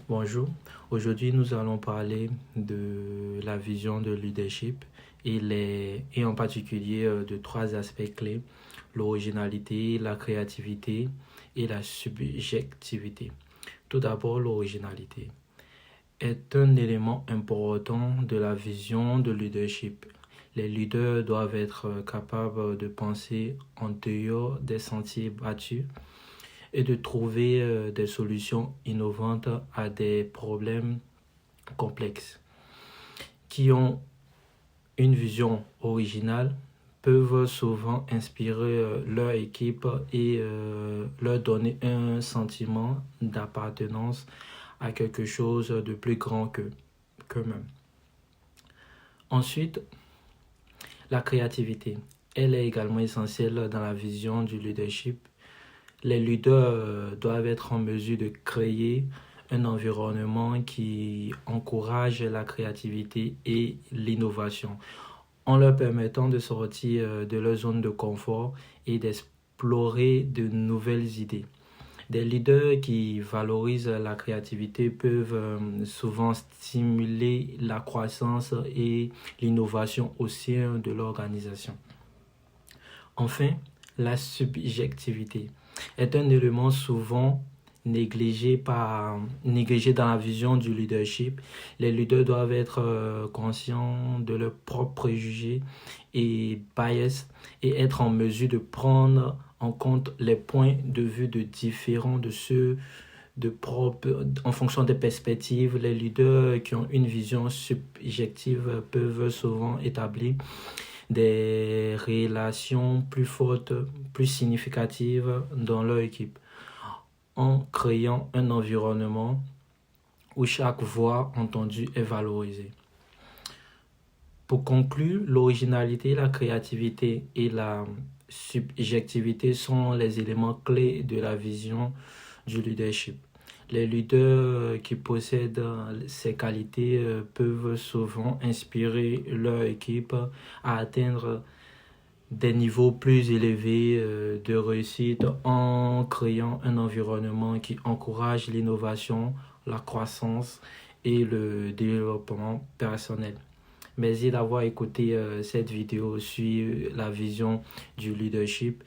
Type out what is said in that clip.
Bonjour, aujourd'hui nous allons parler de la vision de leadership et en particulier de trois aspects clés, l'originalité, la créativité et la subjectivité. Tout d'abord, l'originalité est un élément important de la vision de leadership. Les leaders doivent être capables de penser en dehors des sentiers battus et de trouver des solutions innovantes à des problèmes complexes. Qui ont une vision originale peuvent souvent inspirer leur équipe et leur donner un sentiment d'appartenance à quelque chose de plus grand qu'eux-mêmes. Ensuite, la créativité. Elle est également essentielle dans la vision du leadership. Les leaders doivent être en mesure de créer un environnement qui encourage la créativité et l'innovation, en leur permettant de sortir de leur zone de confort et d'explorer de nouvelles idées. Des leaders qui valorisent la créativité peuvent souvent stimuler la croissance et l'innovation au sein de l'organisation. Enfin, la subjectivité est un élément souvent négligé dans la vision du leadership. Les leaders doivent être conscients de leurs propres préjugés et bias et être en mesure de prendre en compte les points de vue de différents de ceux en fonction des perspectives. Les leaders qui ont une vision subjective peuvent souvent établir des relations plus fortes, plus significatives dans leur équipe, en créant un environnement où chaque voix entendue est valorisée. Pour conclure, l'originalité, la créativité et la subjectivité sont les éléments clés de la vision du leadership. Les leaders qui possèdent ces qualités peuvent souvent inspirer leur équipe à atteindre des niveaux plus élevés de réussite en créant un environnement qui encourage l'innovation, la croissance et le développement personnel. Merci d'avoir écouté cette vidéo sur la vision du leadership.